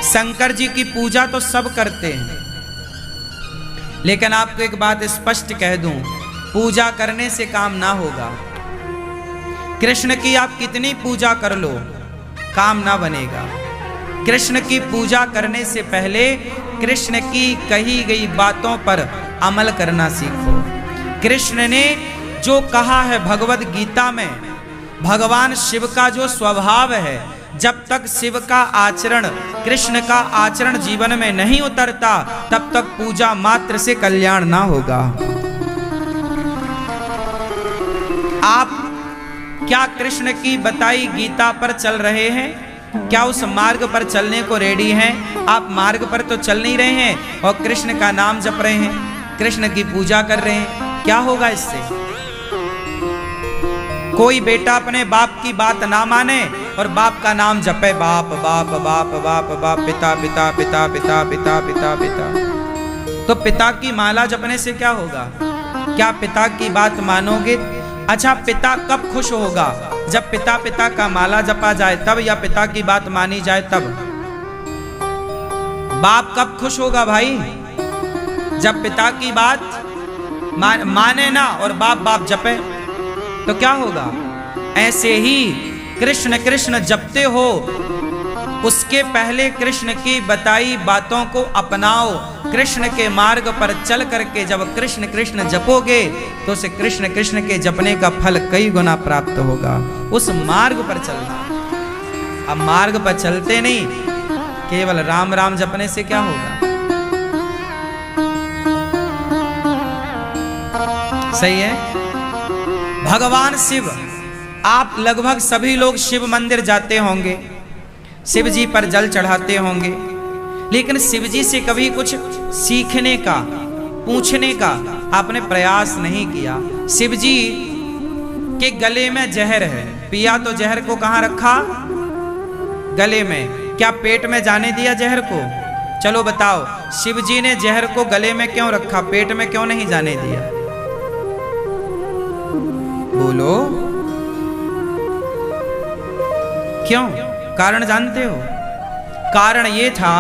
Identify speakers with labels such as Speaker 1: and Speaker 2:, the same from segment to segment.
Speaker 1: शंकर जी की पूजा तो सब करते हैं, लेकिन आपको एक बात स्पष्ट कह दूं, पूजा करने से काम ना होगा। कृष्ण की आप कितनी पूजा कर लो, काम ना बनेगा। कृष्ण की पूजा करने से पहले कृष्ण की कही गई बातों पर अमल करना सीखो। कृष्ण ने जो कहा है भगवद गीता में, भगवान शिव का जो स्वभाव है, जब तक शिव का आचरण, कृष्ण का आचरण जीवन में नहीं उतरता, तब तक पूजा मात्र से कल्याण ना होगा। आप क्या कृष्ण की बताई गीता पर चल रहे हैं? क्या उस मार्ग पर चलने को रेडी हैं? आप मार्ग पर तो चल नहीं रहे हैं और कृष्ण का नाम जप रहे हैं, कृष्ण की पूजा कर रहे हैं। क्या होगा इससे? कोई बेटा अपने बाप की बात ना माने और बाप का नाम जपे, बाप बाप बाप बाप बाप, पिता पिता पिता पिता पिता पिता पिता, तो पिता की माला जपने से क्या होगा? क्या पिता की बात मानोगे? अच्छा, पिता कब खुश होगा? जब पिता पिता का माला जपा जाए तब, या पिता की बात मानी जाए तब? बाप कब खुश होगा भाई? जब पिता की बात माने ना और बाप बाप जपे, तो क्या होगा? ऐसे ही कृष्ण कृष्ण जपते हो, उसके पहले कृष्ण की बताई बातों को अपनाओ। कृष्ण के मार्ग पर चल करके जब कृष्ण कृष्ण जपोगे तो उसे कृष्ण कृष्ण के जपने का फल कई गुना प्राप्त होगा। उस मार्ग पर चलना। अब मार्ग पर चलते नहीं, केवल राम राम जपने से क्या होगा? सही है। भगवान शिव, आप लगभग सभी लोग शिव मंदिर जाते होंगे, शिव जी पर जल चढ़ाते होंगे, लेकिन शिव जी से कभी कुछ सीखने का, पूछने का आपने प्रयास नहीं किया। शिव जी के गले में जहर है, पिया तो जहर को कहां रखा? गले में। क्या पेट में जाने दिया जहर को? चलो बताओ, शिव जी ने जहर को गले में क्यों रखा, पेट में क्यों नहीं जाने दिया? बोलो क्यों? कारण जानते हो? कारण ये था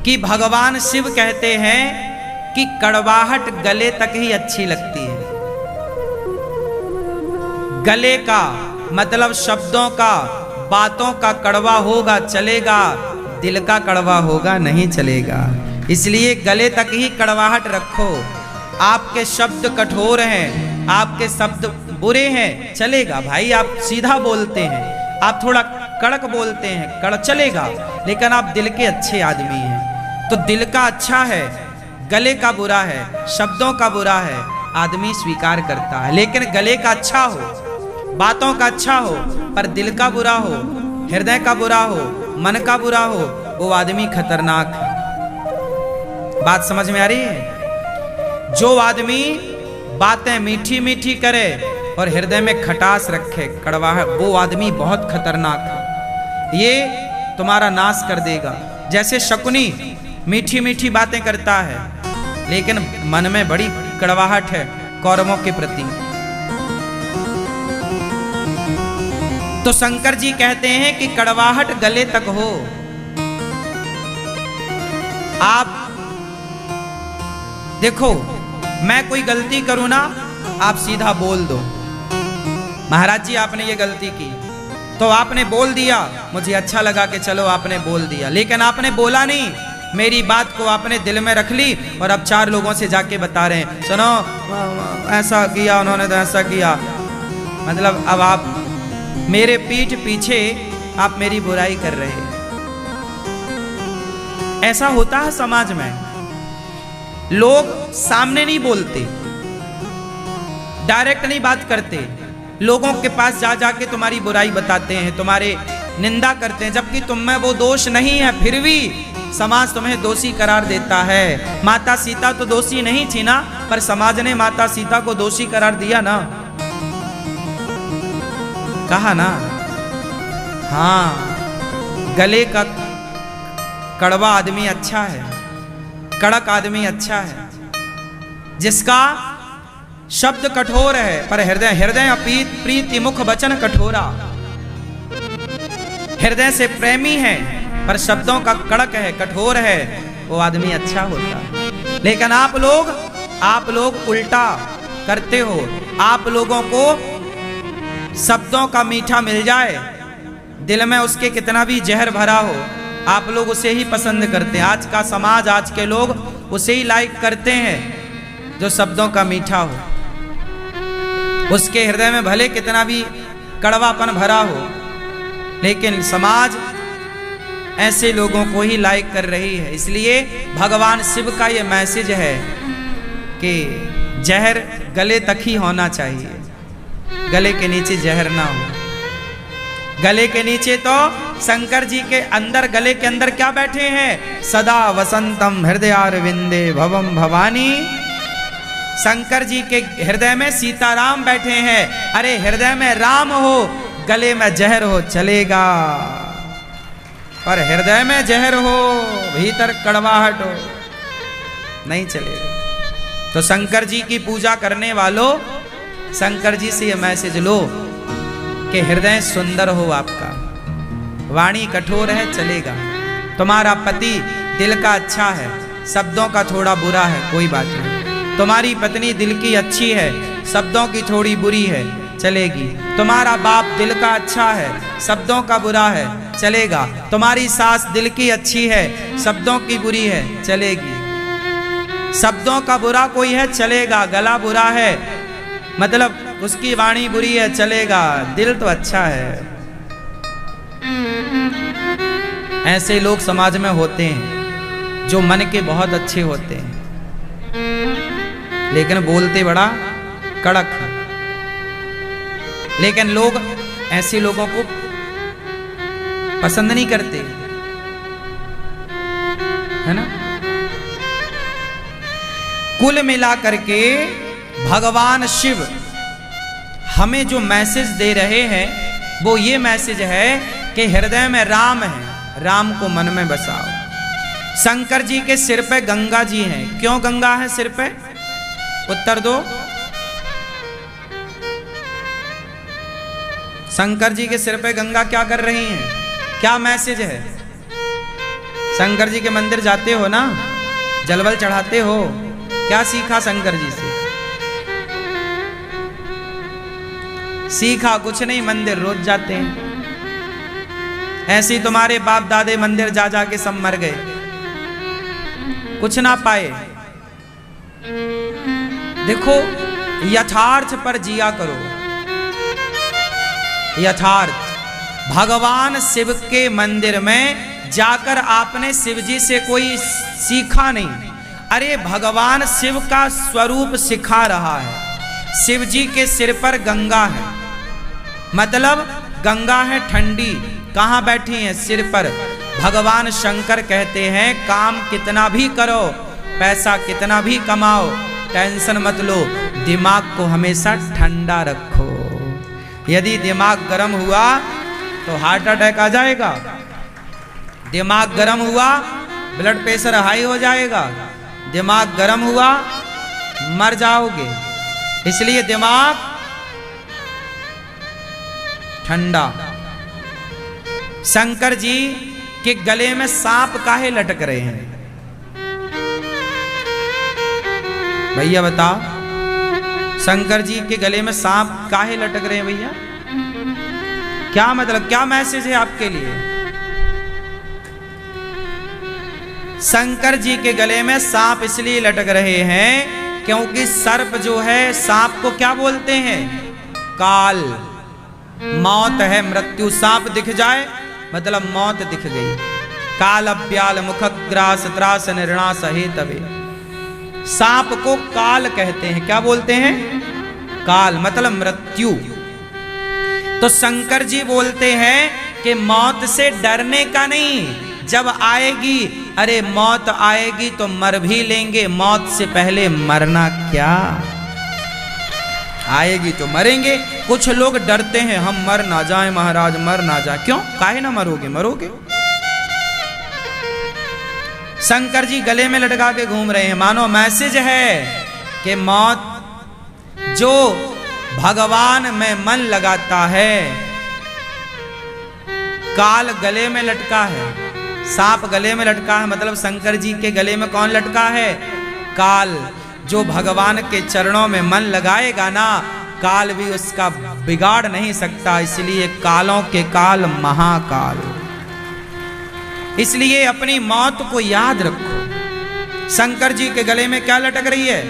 Speaker 1: कि भगवान शिव कहते हैं कि कड़वाहट गले तक ही अच्छी लगती है। गले का मतलब शब्दों का, बातों का कड़वा होगा चलेगा, दिल का कड़वा होगा नहीं चलेगा। इसलिए गले तक ही कड़वाहट रखो। आपके शब्द कठोर हैं, आपके शब्द बुरे हैं, चलेगा भाई, आप सीधा बोलते हैं, आप थोड़ा कड़क बोलते हैं, कड़क चलेगा, लेकिन आप दिल के अच्छे आदमी हैं। तो दिल का अच्छा है, गले का बुरा है, शब्दों का बुरा है, आदमी स्वीकार करता है। लेकिन गले का अच्छा हो, बातों का अच्छा हो, पर दिल का बुरा हो, हृदय का बुरा हो, मन का बुरा हो, वो आदमी खतरनाक है। बात समझ में आ रही है? जो आदमी बातें मीठी मीठी करे और हृदय में खटास रखे, कड़वा है, वो आदमी बहुत खतरनाक है। ये तुम्हारा नाश कर देगा। जैसे शकुनी मीठी मीठी बातें करता है, लेकिन मन में बड़ी कड़वाहट है कौरवों के प्रति। तो शंकर जी कहते हैं कि कड़वाहट गले तक हो। आप देखो, मैं कोई गलती करूं ना, आप सीधा बोल दो, महाराज जी आपने ये गलती की, तो आपने बोल दिया, मुझे अच्छा लगा कि चलो आपने बोल दिया, लेकिन आपने बोला नहीं, मेरी बात को आपने दिल में रख ली और अब 4 लोगों से जाके बता रहे हैं, सुनो ऐसा किया उन्होंने, तो ऐसा किया। मतलब अब आप मेरे पीठ पीछे आप मेरी बुराई कर रहे हैं। ऐसा होता है समाज में। लोग सामने नहीं बोलते, डायरेक्ट नहीं बात करते, लोगों के पास जा जाके तुम्हारी बुराई बताते हैं, तुम्हारे निंदा करते हैं, जबकि तुम में वो दोष नहीं है, फिर भी समाज तुम्हें दोषी करार देता है। माता सीता तो दोषी नहीं थी ना, पर समाज ने माता सीता को दोषी करार दिया ना, कहा ना। हाँ, गले का कड़वा आदमी अच्छा है, कड़क आदमी अच्छा है, जिसका शब्द कठोर है पर हृदय प्रीति मुख वचन कठोरा। हृदय से प्रेमी है पर शब्दों का कड़क है, कठोर है, वो आदमी अच्छा होता। लेकिन आप लोग उल्टा करते हो। आप लोगों को शब्दों का मीठा मिल जाए, दिल में उसके कितना भी जहर भरा हो, आप लोग उसे ही पसंद करते हैं। आज का समाज, आज के लोग उसे ही लाइक करते हैं जो शब्दों का मीठा हो। उसके हृदय में भले कितना भी कड़वापन भरा हो, लेकिन समाज ऐसे लोगों को ही लाइक कर रही है। इसलिए भगवान शिव का ये मैसेज है कि जहर गले तक ही होना चाहिए, गले के नीचे जहर ना हो। गले के नीचे तो शंकर जी के अंदर, गले के अंदर क्या बैठे हैं? सदा वसंतम हृदयारविंदे भवम भवानी। शंकर जी के हृदय में सीताराम बैठे हैं। अरे हृदय में राम हो, गले में जहर हो चलेगा, पर हृदय में जहर हो, भीतर कड़वाहट हो, नहीं चलेगा। तो शंकर जी की पूजा करने वालों, शंकर जी से ये मैसेज लो कि हृदय सुंदर हो आपका, वाणी कठोर है चलेगा। तुम्हारा पति दिल का अच्छा है, शब्दों का थोड़ा बुरा है, कोई बात नहीं। तुम्हारी पत्नी दिल की अच्छी है, शब्दों की थोड़ी बुरी है, चलेगी। तुम्हारा बाप दिल का अच्छा है, शब्दों का बुरा है, चलेगा। तुम्हारी सास दिल की अच्छी है, शब्दों की बुरी है, चलेगी। शब्दों का बुरा कोई है, चलेगा। गला बुरा है, मतलब उसकी वाणी बुरी है, चलेगा। दिल तो अच्छा है। ऐसे लोग समाज में होते हैं जो मन के बहुत अच्छे होते हैं, लेकिन बोलते बड़ा कड़क है। लेकिन लोग ऐसे लोगों को पसंद नहीं करते, है ना। कुल मिला करके भगवान शिव हमें जो मैसेज दे रहे हैं वो ये मैसेज है कि हृदय में राम है, राम को मन में बसाओ। शंकर जी के सिर पे गंगा जी हैं। क्यों गंगा है सिर पे? उत्तर दो। शंकर जी के सिर पे गंगा क्या कर रही हैं? क्या मैसेज है? शंकर जी के मंदिर जाते हो ना, जलवल चढ़ाते हो, क्या सीखा शंकर जी से? सीखा कुछ नहीं, मंदिर रोज जाते हैं। ऐसे ही तुम्हारे बाप दादे मंदिर जा जा के सब मर गए, कुछ ना पाए। देखो, यथार्थ पर जिया करो। यथार्थ। भगवान शिव के मंदिर में जाकर आपने शिव जी से कोई सीखा नहीं। अरे भगवान शिव का स्वरूप सिखा रहा है। शिव जी के सिर पर गंगा है, मतलब गंगा है ठंडी। कहाँ बैठी है? सिर पर। भगवान शंकर कहते हैं काम कितना भी करो, पैसा कितना भी कमाओ, टेंशन मत लो, दिमाग को हमेशा ठंडा रखो। यदि दिमाग गर्म हुआ तो हार्ट अटैक आ जाएगा। दिमाग गर्म हुआ ब्लड प्रेशर हाई हो जाएगा। दिमाग गर्म हुआ मर जाओगे। इसलिए दिमाग ठंडा। शंकर जी के गले में सांप काहे लटक रहे हैं? भैया बताओ, शंकर जी के गले में सांप काहे लटक रहे हैं भैया? क्या मतलब, क्या मैसेज है आपके लिए? शंकर जी के गले में सांप इसलिए लटक रहे हैं क्योंकि सर्प जो है, सांप को क्या बोलते हैं? काल। मौत है, मृत्यु। सांप दिख जाए मतलब मौत दिख गई। काल अब्याल मुखग्रास त्रास निर्णास हेतवे। सांप को काल कहते हैं। क्या बोलते हैं? काल, मतलब मृत्यु। तो शंकर जी बोलते हैं कि मौत से डरने का नहीं, जब आएगी, अरे मौत आएगी तो मर भी लेंगे, मौत से पहले मरना क्या? आएगी तो मरेंगे। कुछ लोग डरते हैं हम मर ना जाए महाराज, मर ना जाए। क्यों? काहे ना मरोगे? मरोगे। शंकर जी गले में लटका के घूम रहे हैं, मानो मैसेज है कि मौत जो भगवान में मन लगाता है, काल गले में लटका है, सांप गले में लटका है, मतलब शंकर जी के गले में कौन लटका है? काल। जो भगवान के चरणों में मन लगाएगा ना, काल भी उसका बिगाड़ नहीं सकता। इसलिए कालों के काल महाकाल। इसलिए अपनी मौत को याद रखो। शंकर जी के गले में क्या लटक रही है?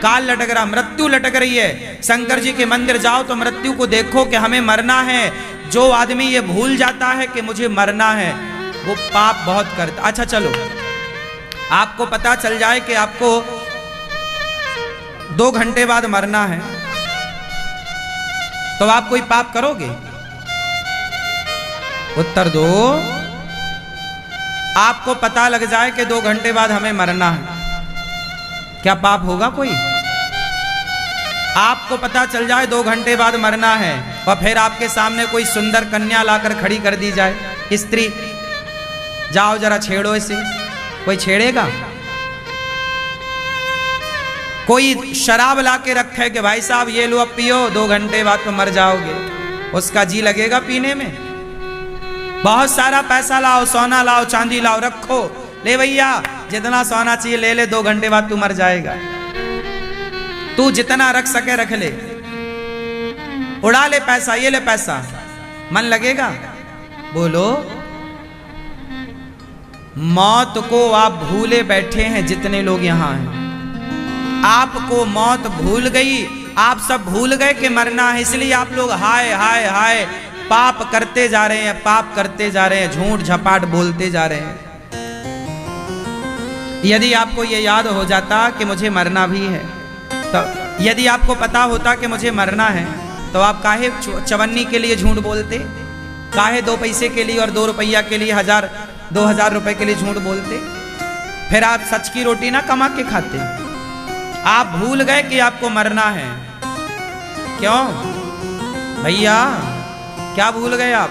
Speaker 1: काल लटक रहा, मृत्यु लटक रही है। शंकर जी के मंदिर जाओ तो मृत्यु को देखो कि हमें मरना है। जो आदमी ये भूल जाता है कि मुझे मरना है, वो पाप बहुत करता। अच्छा चलो, आपको पता चल जाए कि आपको 2 घंटे बाद मरना है, तो आप कोई पाप करोगे? उत्तर दो। आपको पता लग जाए कि 2 घंटे बाद हमें मरना है, क्या पाप होगा कोई? आपको पता चल जाए 2 घंटे बाद मरना है, और फिर आपके सामने कोई सुंदर कन्या लाकर खड़ी कर दी जाए, स्त्री, जाओ जरा छेड़ो इसे, कोई छेड़ेगा? कोई शराब ला के रखे कि भाई साहब ये लो अब पियो, 2 घंटे बाद तो मर जाओगे, उसका जी लगेगा पीने में? बहुत सारा पैसा लाओ, सोना लाओ, चांदी लाओ, रखो, ले भैया जितना सोना चाहिए ले ले, 2 घंटे बाद तू मर जाएगा। तू जितना रख सके रख ले, उड़ा ले पैसा, ये ले पैसा, मन लगेगा? बोलो। मौत को आप भूले बैठे हैं, जितने लोग यहां हैं। आपको मौत भूल गई, आप सब भूल गए कि मरना है, इसलिए आप लोग हाय हाय हाय पाप करते जा रहे हैं, पाप करते जा रहे हैं, झूठ झपाट बोलते जा रहे हैं। यदि आपको यह याद हो जाता कि मुझे मरना भी है, तो यदि आपको पता होता कि मुझे मरना है, तो आप काहे चवन्नी के लिए झूठ बोलते? काहे 2 पैसे के लिए और 2 रुपया के लिए 1000-2000 रुपए के लिए झूठ बोलते? फिर आप सच की रोटी ना कमा के खाते। आप भूल गए कि आपको मरना है। क्यों भैया, क्या भूल गए आप?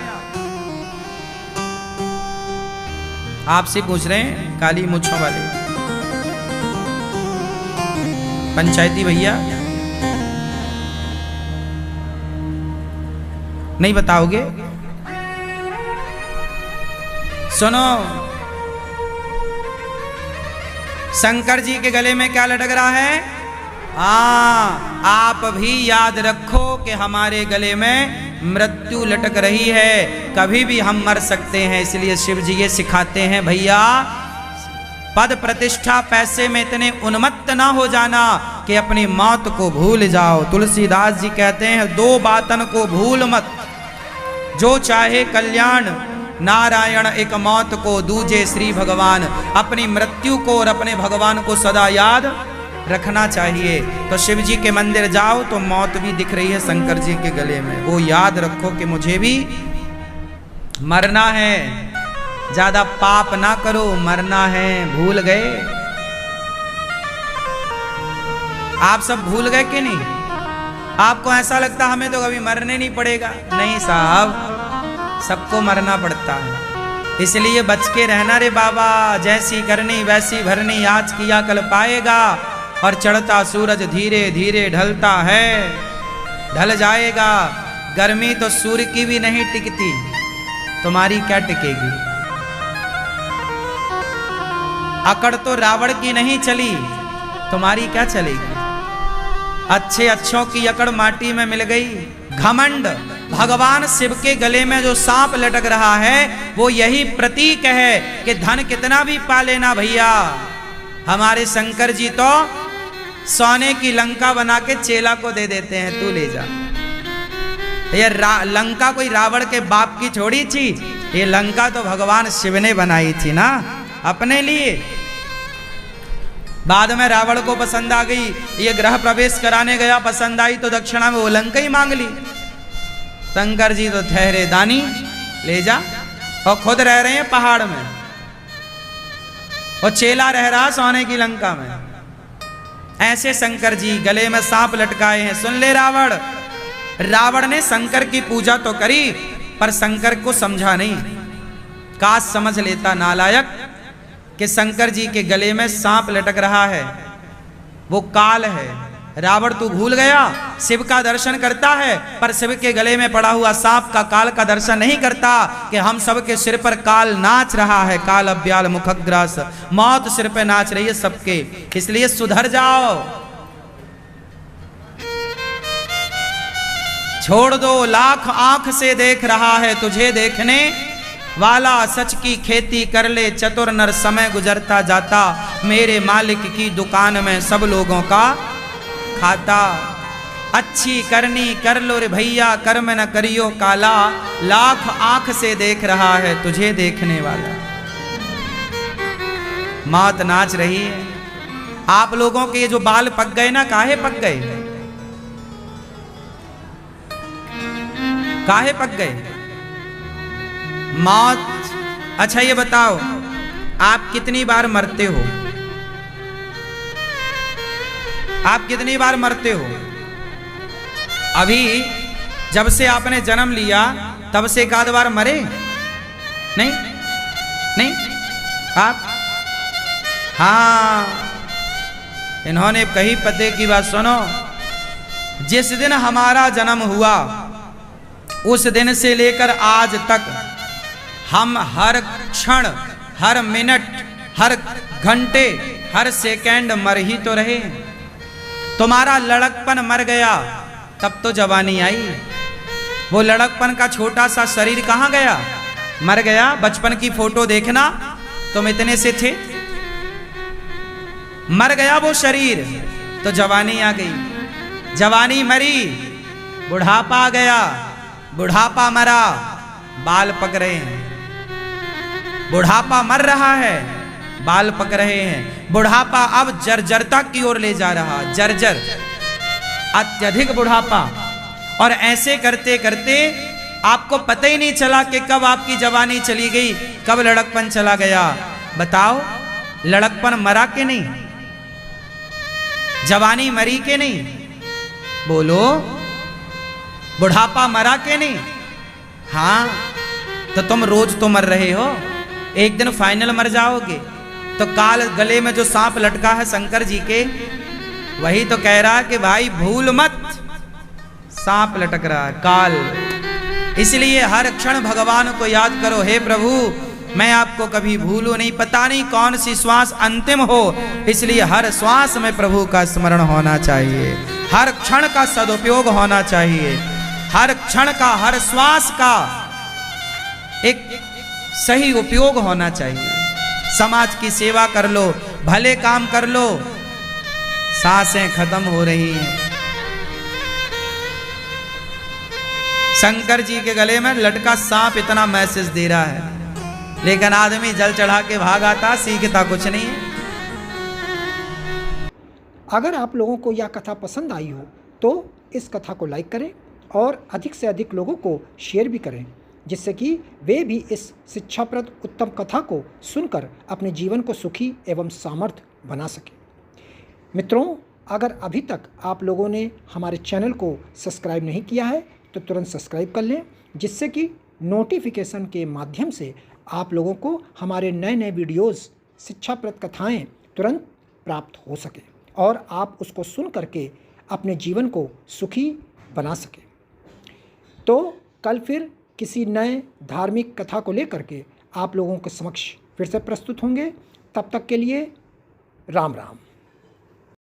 Speaker 1: आपसे पूछ रहे हैं काली मूंछों वाले पंचायती भैया, नहीं बताओगे? सुनो, शंकर जी के गले में क्या लटक रहा है? आप भी याद रखो कि हमारे गले में मृत्यु लटक रही है, कभी भी हम मर सकते हैं। इसलिए शिव जी ये सिखाते हैं, भैया पद प्रतिष्ठा पैसे में इतने उन्मत्त ना हो जाना कि अपनी मौत को भूल जाओ। तुलसीदास जी कहते हैं, 2 बातन को भूल मत, जो चाहे कल्याण, नारायण एक मौत को, दूजे श्री भगवान। अपनी मृत्यु को और अपने भगवान को सदा याद रखना चाहिए। तो शिव जी के मंदिर जाओ तो मौत भी दिख रही है शंकर जी के गले में, वो याद रखो कि मुझे भी मरना है। ज्यादा पाप ना करो, मरना है। भूल गए? आप सब भूल गए कि नहीं? आपको ऐसा लगता हमें तो कभी मरने नहीं पड़ेगा। नहीं साहब, सबको मरना पड़ता है, इसलिए बच के रहना रे बाबा। जैसी करनी वैसी भरनी, आज किया कल पाएगा। और चढ़ता सूरज धीरे धीरे ढलता है, ढल जाएगा। गर्मी तो सूर्य की भी नहीं टिकती, तुम्हारी क्या टिकेगी? अकड़ तो रावण की नहीं चली, तुम्हारी क्या चलेगी? अच्छे अच्छों की अकड़ माटी में मिल गई। घमंड। भगवान शिव के गले में जो सांप लटक रहा है, वो यही प्रतीक है कि धन कितना भी पा लेना भैया, हमारे शंकर जी तो सोने की लंका बना के चेला को दे देते हैं, तू ले जा। ये लंका कोई रावण के बाप की छोड़ी थी, ये लंका तो भगवान शिव ने बनाई थी ना अपने लिए। बाद में रावण को पसंद आ गई, ये गृह प्रवेश कराने गया, पसंद आई तो दक्षिणा में वो लंका ही मांग ली। शंकर जी तो ठहरे दानी, ले जा। और खुद रह रहे हैं पहाड़ में, और चेला रह रहा सोने की लंका में। ऐसे शंकर जी गले में सांप लटकाए हैं। सुन ले रावण, रावण ने शंकर की पूजा तो करी, पर शंकर को समझा नहीं। काश समझ लेता नालायक कि शंकर जी के गले में सांप लटक रहा है, वो काल है। रावण तू भूल गया, शिव का दर्शन करता है पर शिव के गले में पड़ा हुआ सांप का काल का दर्शन नहीं करता कि हम सब के सिर पर काल नाच रहा है। काल अब्याल मुखग्रास, मौत सिर पे नाच रही है सबके, इसलिए सुधर जाओ, छोड़ दो। लाख आंख से देख रहा है तुझे देखने वाला, सच की खेती कर ले चतुर नर, समय गुजरता जाता मेरे मालिक की दुकान में सब लोगों का खाता। अच्छी करनी कर लो रे भैया, कर्म न करियो काला, लाख आंख से देख रहा है तुझे देखने वाला। मौत नाच रही है। आप लोगों के जो बाल पक गए ना, काहे पक गए, काहे पक गए? मौत। अच्छा ये बताओ, आप कितनी बार मरते हो? आप कितनी बार मरते हो? अभी जब से आपने जन्म लिया तब से एक आध बार मरे? नहीं नहीं आप? हाँ, इन्होंने कही पते की बात सुनो। जिस दिन हमारा जन्म हुआ उस दिन से लेकर आज तक हम हर क्षण, हर मिनट, हर घंटे, हर सेकंड मर ही तो रहे। तुम्हारा लड़कपन मर गया तब तो जवानी आई, वो लड़कपन का छोटा सा शरीर कहाँ गया? मर गया। बचपन की फोटो देखना, तुम इतने से थे, मर गया वो शरीर, तो जवानी आ गई। जवानी मरी, बुढ़ापा आ गया, बुढ़ापा मरा, बाल पक रहे हैं। बुढ़ापा मर रहा है, बाल पक रहे हैं। बुढ़ापा अब जर्जरता की ओर ले जा रहा, जर्जर, अत्यधिक बुढ़ापा। और ऐसे करते करते आपको पता ही नहीं चला कि कब आपकी जवानी चली गई, कब लड़कपन चला गया। बताओ, लड़कपन मरा के नहीं? जवानी मरी के नहीं? बोलो, बुढ़ापा मरा के नहीं? हाँ, तो तुम रोज तो मर रहे हो, एक दिन फाइनल मर जाओगे। तो काल गले में जो सांप लटका है शंकर जी के, वही तो कह रहा है कि भाई भूल मत, सांप लटक रहा है, काल। इसलिए हर क्षण भगवान को याद करो, हे प्रभु मैं आपको कभी भूलूं नहीं। पता नहीं कौन सी श्वास अंतिम हो, इसलिए हर श्वास में प्रभु का स्मरण होना चाहिए, हर क्षण का सदुपयोग होना चाहिए, हर क्षण का, हर श्वास का एक सही उपयोग होना चाहिए। समाज की सेवा कर लो, भले काम कर लो। सांसें खत्म हो रही हैं। शंकर जी के गले में लटका सांप इतना मैसेज दे रहा है, लेकिन आदमी जल चढ़ा के भाग आता, सीखता कुछ नहीं है।
Speaker 2: अगर आप लोगों को यह कथा पसंद आई हो तो इस कथा को लाइक करें और अधिक से अधिक लोगों को शेयर भी करें, जिससे कि वे भी इस शिक्षाप्रद उत्तम कथा को सुनकर अपने जीवन को सुखी एवं सामर्थ्य बना सकें। मित्रों, अगर अभी तक आप लोगों ने हमारे चैनल को सब्सक्राइब नहीं किया है तो तुरंत सब्सक्राइब कर लें, जिससे कि नोटिफिकेशन के माध्यम से आप लोगों को हमारे नए नए वीडियोस, शिक्षाप्रद कथाएं तुरंत प्राप्त हो सके और आप उसको सुन करके अपने जीवन को सुखी बना सकें। तो कल फिर किसी नए धार्मिक कथा को लेकर के आप लोगों के समक्ष फिर से प्रस्तुत होंगे। तब तक के लिए राम राम।